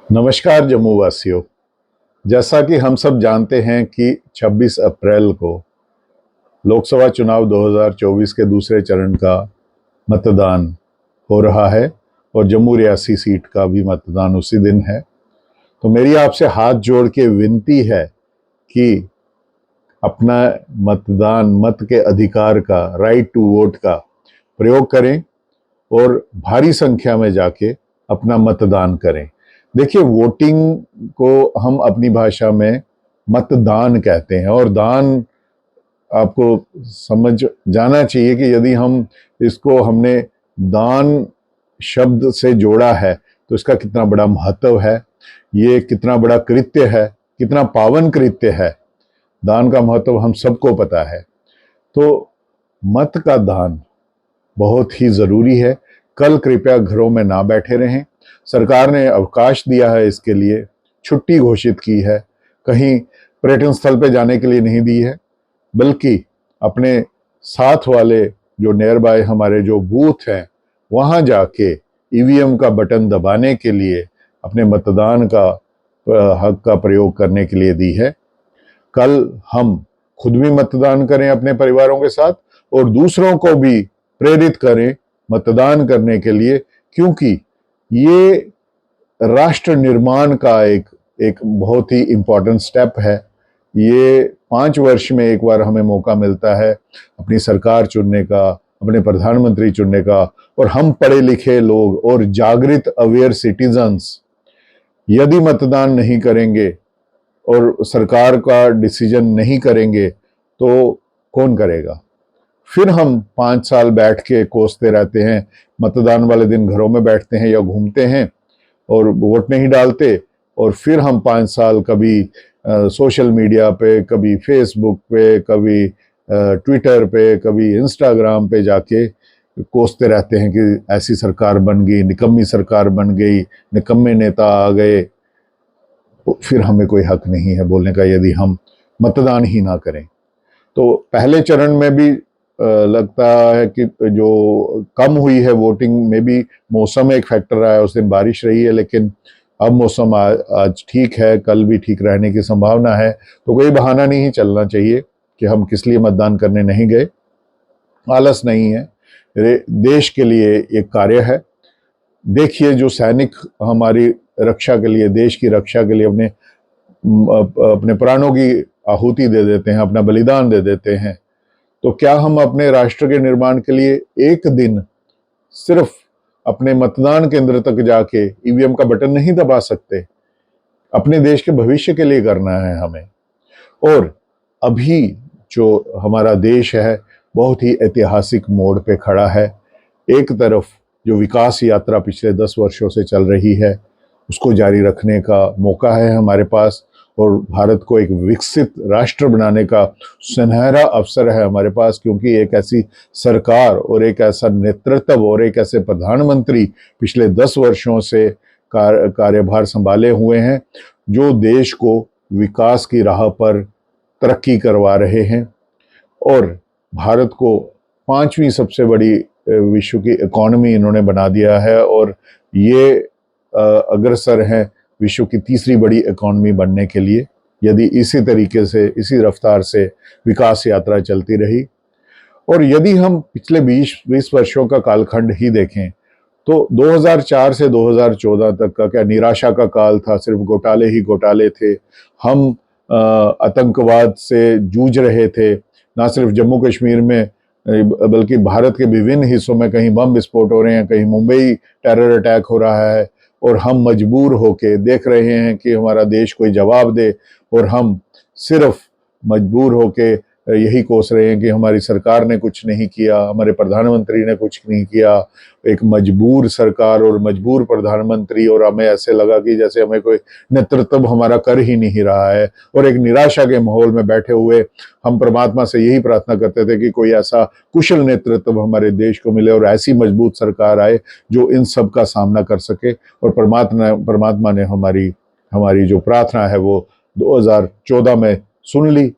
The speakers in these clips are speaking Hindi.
नमस्कार जम्मू वासियों। जैसा कि हम सब जानते हैं कि 26 अप्रैल को लोकसभा चुनाव 2024 के दूसरे चरण का मतदान हो रहा है और जम्मू रियासी सीट का भी मतदान उसी दिन है। तो मेरी आपसे हाथ जोड़ के विनती है कि अपना मतदान, मत के अधिकार का, राइट टू वोट का प्रयोग करें और भारी संख्या में जाके अपना मतदान करें। देखिए, वोटिंग को हम अपनी भाषा में मतदान कहते हैं और दान आपको समझ जाना चाहिए कि यदि हम इसको हमने दान शब्द से जोड़ा है तो इसका कितना बड़ा महत्व है, ये कितना बड़ा कृत्य है, कितना पावन कृत्य है। दान का महत्व हम सबको पता है। तो मत का दान बहुत ही जरूरी है। कल कृपया घरों में ना बैठे रहें। सरकार ने अवकाश दिया है, इसके लिए छुट्टी घोषित की है। कहीं पर्यटन स्थल पे जाने के लिए नहीं दी है, बल्कि अपने साथ वाले जो नियर बाय हमारे जो बूथ हैं वहां जाके ईवीएम का बटन दबाने के लिए अपने मतदान का हक का प्रयोग करने के लिए दी है। कल हम खुद भी मतदान करें अपने परिवारों के साथ और दूसरों को भी प्रेरित करें मतदान करने के लिए, क्योंकि ये राष्ट्र निर्माण का एक बहुत ही इंपॉर्टेंट स्टेप है। ये 5 वर्ष में एक बार हमें मौका मिलता है अपनी सरकार चुनने का, अपने प्रधानमंत्री चुनने का। और हम पढ़े लिखे लोग और जागृत अवेयर सिटीजन्स यदि मतदान नहीं करेंगे और सरकार का डिसीजन नहीं करेंगे तो कौन करेगा? फिर हम 5 साल बैठ के कोसते रहते हैं, मतदान वाले दिन घरों में बैठते हैं या घूमते हैं और वोट नहीं डालते, और फिर हम 5 साल कभी सोशल मीडिया पे, कभी फेसबुक पे, कभी ट्विटर पे, कभी इंस्टाग्राम पे जाके कोसते रहते हैं कि ऐसी सरकार बन गई, निकम्मी सरकार बन गई, निकम्मे नेता आ गए। फिर हमें कोई हक नहीं है बोलने का यदि हम मतदान ही ना करें। तो पहले चरण में भी लगता है कि जो कम हुई है वोटिंग में भी मौसम एक फैक्टर रहा है। उस दिन बारिश रही है, लेकिन अब मौसम आज ठीक है, कल भी ठीक रहने की संभावना है। तो कोई बहाना नहीं चलना चाहिए कि हम किस लिए मतदान करने नहीं गए। आलस नहीं है, देश के लिए एक कार्य है। देखिए, जो सैनिक हमारी रक्षा के लिए, देश की रक्षा के लिए अपने प्राणों की आहुति दे देते हैं, अपना बलिदान दे देते हैं, तो क्या हम अपने राष्ट्र के निर्माण के लिए एक दिन सिर्फ अपने मतदान केंद्र तक जाके ईवीएम का बटन नहीं दबा सकते? अपने देश के भविष्य के लिए करना है हमें। और अभी जो हमारा देश है बहुत ही ऐतिहासिक मोड़ पे खड़ा है। एक तरफ जो विकास यात्रा पिछले 10 वर्षों से चल रही है उसको जारी रखने का मौका है हमारे पास, और भारत को एक विकसित राष्ट्र बनाने का सुनहरा अवसर है हमारे पास, क्योंकि एक ऐसी सरकार और एक ऐसा नेतृत्व और एक ऐसे प्रधानमंत्री पिछले 10 वर्षों से कार्यभार संभाले हुए हैं जो देश को विकास की राह पर तरक्की करवा रहे हैं और भारत को 5वीं सबसे बड़ी विश्व की इकोनॉमी इन्होंने बना दिया है, और ये अग्रसर हैं विश्व की 3री बड़ी इकोनॉमी बनने के लिए, यदि इसी तरीके से, इसी रफ्तार से विकास यात्रा चलती रही। और यदि हम पिछले 20 वर्षों का कालखंड ही देखें तो 2004 से 2014 तक का क्या निराशा का काल था। सिर्फ घोटाले ही घोटाले थे। हम आतंकवाद से जूझ रहे थे, ना सिर्फ जम्मू कश्मीर में बल्कि भारत के विभिन्न हिस्सों में कहीं बम विस्फोट हो रहे हैं, कहीं मुंबई टेरर अटैक हो रहा है, और हम मजबूर होके देख रहे हैं कि हमारा देश कोई जवाब दे, और हम सिर्फ मजबूर होके यही कोस रहे हैं कि हमारी सरकार ने कुछ नहीं किया, हमारे प्रधानमंत्री ने कुछ नहीं किया। एक मजबूर सरकार और मजबूर प्रधानमंत्री, और हमें ऐसे लगा कि जैसे हमें कोई नेतृत्व हमारा कर ही नहीं रहा है, और एक निराशा के माहौल में बैठे हुए हम परमात्मा से यही प्रार्थना करते थे कि कोई ऐसा कुशल नेतृत्व हमारे देश को मिले और ऐसी मजबूत सरकार आए जो इन सब का सामना कर सके। और परमात्मा ने हमारी जो प्रार्थना है वो 2014 में सुन ली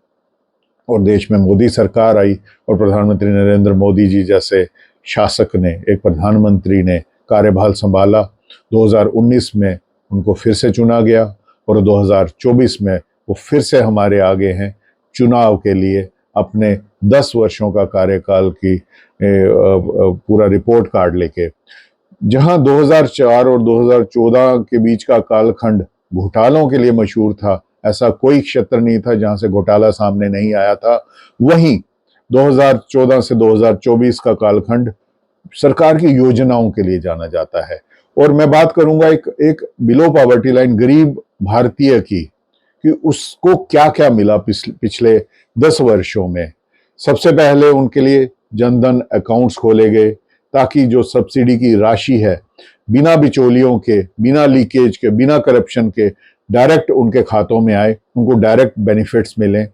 और देश में मोदी सरकार आई, और प्रधानमंत्री नरेंद्र मोदी जी जैसे शासक ने, एक प्रधानमंत्री ने कार्यभार संभाला। 2019 में उनको फिर से चुना गया और 2024 में वो फिर से हमारे आगे हैं चुनाव के लिए अपने 10 वर्षों का कार्यकाल की पूरा रिपोर्ट कार्ड लेके। जहां 2004 और 2014 के बीच का कालखंड घोटालों के लिए मशहूर था, ऐसा कोई क्षेत्र नहीं था जहां से घोटाला सामने नहीं आया था, वहीं 2014 से 2024 का कालखंड सरकार की योजनाओं के लिए जाना जाता है। और मैं बात करूंगा एक बिलो पॉवर्टी लाइन गरीब भारतीय की, कि उसको क्या क्या मिला पिछले 10 वर्षों में। सबसे पहले उनके लिए जनधन अकाउंट्स खोले गए ताकि जो सब्सिडी की राशि है बिना बिचौलियों के, बिना लीकेज के, बिना करप्शन के डायरेक्ट उनके खातों में आए, उनको डायरेक्ट बेनिफिट्स मिलें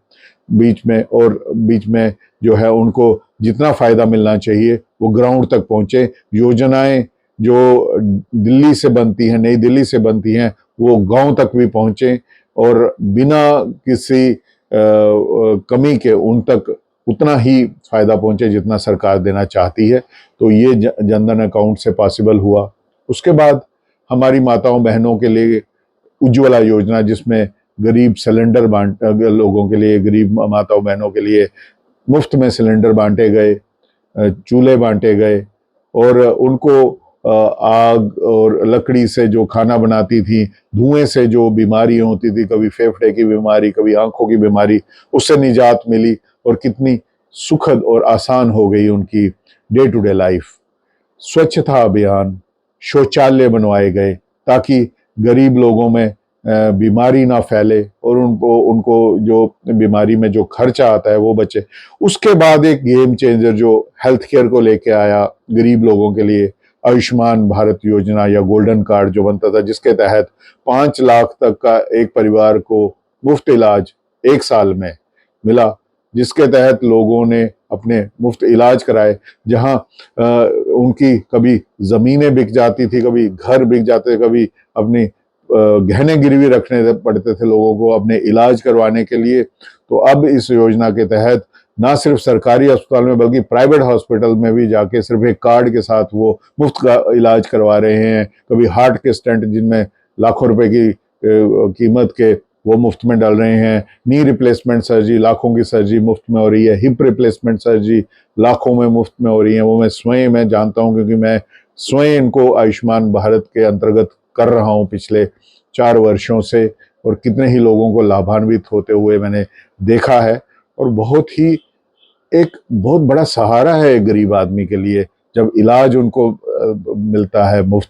बीच में जो है उनको जितना फायदा मिलना चाहिए वो ग्राउंड तक पहुंचे। योजनाएं जो दिल्ली से बनती हैं, नई दिल्ली से बनती हैं, वो गांव तक भी पहुंचे और बिना किसी कमी के उन तक उतना ही फायदा पहुंचे जितना सरकार देना चाहती है। तो ये जनधन अकाउंट से पॉसिबल हुआ। उसके बाद हमारी माताओं बहनों के लिए उज्ज्वला योजना, जिसमें गरीब सिलेंडर लोगों के लिए, गरीब माताओं बहनों के लिए मुफ्त में सिलेंडर बांटे गए, चूल्हे बांटे गए और उनको आग और लकड़ी से जो खाना बनाती थी, धुएं से जो बीमारी होती थी, कभी फेफड़े की बीमारी, कभी आंखों की बीमारी, उससे निजात मिली और कितनी सुखद और आसान हो गई उनकी डे टू डे लाइफ। स्वच्छता अभियान, शौचालय बनवाए गए ताकि गरीब लोगों में बीमारी ना फैले और उनको जो बीमारी में जो खर्चा आता है वो बचे। उसके बाद एक गेम चेंजर जो हेल्थ केयर को लेके आया गरीब लोगों के लिए, आयुष्मान भारत योजना या गोल्डन कार्ड जो बनता था, जिसके तहत 5 लाख तक का एक परिवार को मुफ्त इलाज 1 साल में मिला, जिसके तहत लोगों ने अपने मुफ्त इलाज कराए। जहां उनकी कभी जमीनें बिक जाती थी, कभी घर बिक जाते, कभी अपनी गहने गिरवी रखने पड़ते थे लोगों को अपने इलाज करवाने के लिए। तो अब इस योजना के तहत ना सिर्फ सरकारी अस्पताल में बल्कि प्राइवेट हॉस्पिटल में भी जाके सिर्फ एक कार्ड के साथ वो मुफ्त का इलाज करवा रहे हैं। कभी हार्ट के स्टेंट जिनमें लाखों रुपए की कीमत के, वो मुफ्त में डाल रहे हैं। नी रिप्लेसमेंट सर्जरी, लाखों की सर्जरी मुफ्त में हो रही है। हिप रिप्लेसमेंट सर्जरी लाखों में मुफ्त में हो रही है। वो मैं स्वयं जानता हूँ क्योंकि मैं स्वयं इनको आयुष्मान भारत के अंतर्गत कर रहा हूँ पिछले 4 वर्षों से, और कितने ही लोगों को लाभान्वित होते हुए मैंने देखा है। और एक बहुत बड़ा सहारा है गरीब आदमी के लिए जब इलाज उनको मिलता है मुफ्त।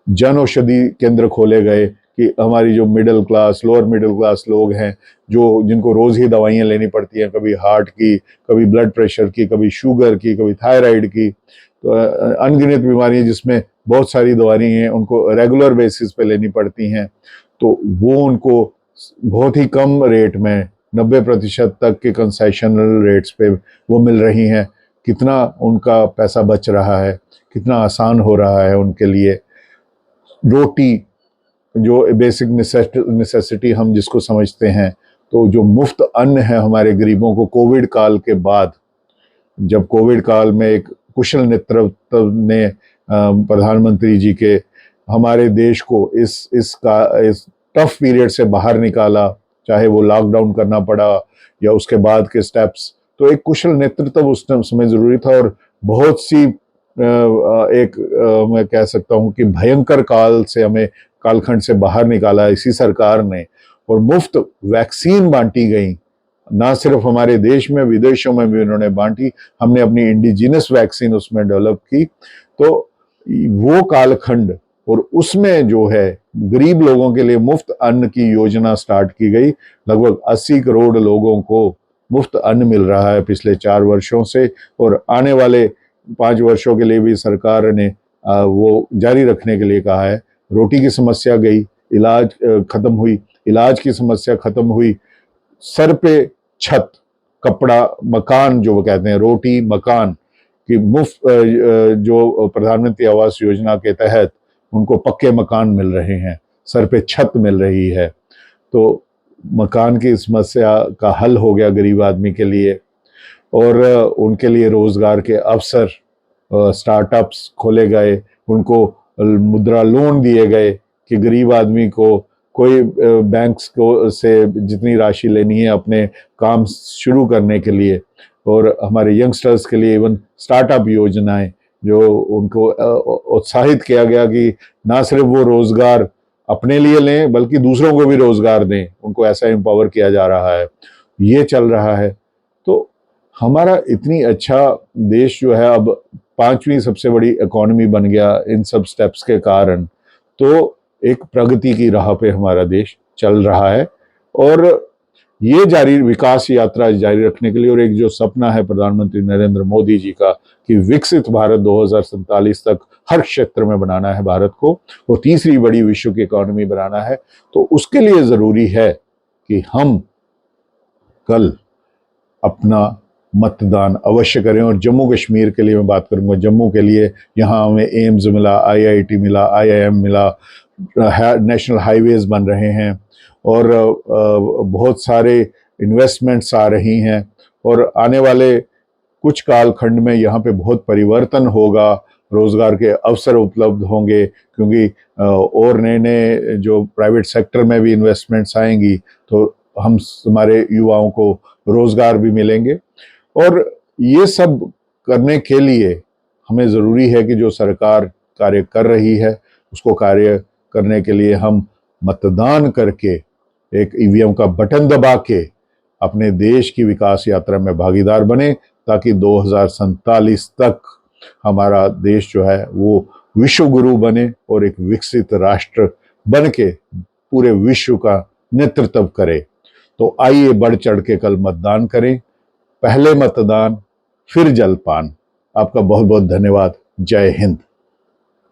जन औषधि केंद्र खोले गए कि हमारी जो middle class, lower middle class लोग हैं, जिनको रोज ही दवाइयाँ लेनी पड़ती हैं, कभी हार्ट की, कभी ब्लड प्रेशर की, कभी शुगर की, कभी थायराइड की, तो अनगिनत बीमारियां जिसमें बहुत सारी दवाइयाँ हैं उनको रेगुलर बेसिस पे लेनी पड़ती हैं, तो वो उनको बहुत ही कम रेट में 90% तक के कंसेशनल रेट्स पे वो मिल रही हैं। कितना उनका पैसा बच रहा है, कितना आसान हो रहा है उनके लिए। रोटी जो बेसिक नेसेसिटी हम जिसको समझते हैं, तो जो मुफ्त अन्न है हमारे गरीबों को कोविड काल के बाद, जब कोविड काल में एक कुशल नेतृत्व ने प्रधानमंत्री जी के हमारे देश को इस टफ पीरियड से बाहर निकाला, चाहे वो लॉकडाउन करना पड़ा या उसके बाद के स्टेप्स, तो एक कुशल नेतृत्व उस समय जरूरी था। और बहुत सी मैं कह सकता हूँ कि भयंकर काल से हमें कालखंड से बाहर निकाला इसी सरकार ने, और मुफ्त वैक्सीन बांटी गई, ना सिर्फ हमारे देश में, विदेशों में भी उन्होंने बांटी। हमने अपनी इंडिजिनस वैक्सीन उसमें डेवलप की। तो वो कालखंड, और उसमें जो है गरीब लोगों के लिए मुफ्त अन्न की योजना स्टार्ट की गई। लगभग 80 करोड़ लोगों को मुफ्त अन्न मिल रहा है पिछले 4 वर्षों से, और आने वाले 5 वर्षों के लिए भी सरकार ने वो जारी रखने के लिए कहा है। रोटी की समस्या गई, इलाज खत्म हुई, इलाज की समस्या खत्म हुई, सर पे छत, कपड़ा, मकान जो वो कहते हैं, रोटी मकान की मुफ्त जो प्रधानमंत्री आवास योजना के तहत उनको पक्के मकान मिल रहे हैं, सर पे छत मिल रही है। तो मकान की समस्या का हल हो गया गरीब आदमी के लिए, और उनके लिए रोजगार के अवसर, स्टार्टअप्स खोले गए, उनको मुद्रा लोन दिए गए कि गरीब आदमी को कोई बैंक्स को से जितनी राशि लेनी है अपने काम शुरू करने के लिए, और हमारे यंगस्टर्स के लिए इवन स्टार्टअप योजनाएं जो उनको उत्साहित किया गया कि ना सिर्फ वो रोजगार अपने लिए लें बल्कि दूसरों को भी रोजगार दें, उनको ऐसा एम्पावर किया जा रहा है, ये चल रहा है। तो हमारा इतनी अच्छा देश जो है अब 5वीं सबसे बड़ी इकोनॉमी बन गया इन सब स्टेप्स के कारण। तो एक प्रगति की राह पे हमारा देश चल रहा है, और ये जारी विकास यात्रा जारी रखने के लिए, और एक जो सपना है प्रधानमंत्री नरेंद्र मोदी जी का कि विकसित भारत 2047 तक हर क्षेत्र में बनाना है भारत को, और तीसरी बड़ी विश्व की इकोनॉमी बनाना है, तो उसके लिए जरूरी है कि हम कल अपना मतदान अवश्य करें। और जम्मू कश्मीर के लिए मैं बात करूंगा, जम्मू के लिए यहाँ हमें एम्स मिला, IIT मिला, IIM मिला, नेशनल हाईवेज बन रहे हैं, और बहुत सारे इन्वेस्टमेंट्स आ रही हैं, और आने वाले कुछ कालखंड में यहाँ पे बहुत परिवर्तन होगा, रोजगार के अवसर उपलब्ध होंगे, क्योंकि और नए नए जो प्राइवेट सेक्टर में भी इन्वेस्टमेंट्स आएंगी, तो हमारे युवाओं को रोजगार भी मिलेंगे। और ये सब करने के लिए हमें ज़रूरी है कि जो सरकार कार्य कर रही है उसको कार्य करने के लिए हम मतदान करके एक EVM का बटन दबा के अपने देश की विकास यात्रा में भागीदार बने, ताकि 2047 तक हमारा देश जो है वो विश्व गुरु बने और एक विकसित राष्ट्र बन के पूरे विश्व का नेतृत्व करे। तो आइए बढ़ चढ़ के कल मतदान करें, पहले मतदान फिर जलपान। आपका बहुत बहुत धन्यवाद। जय हिंद।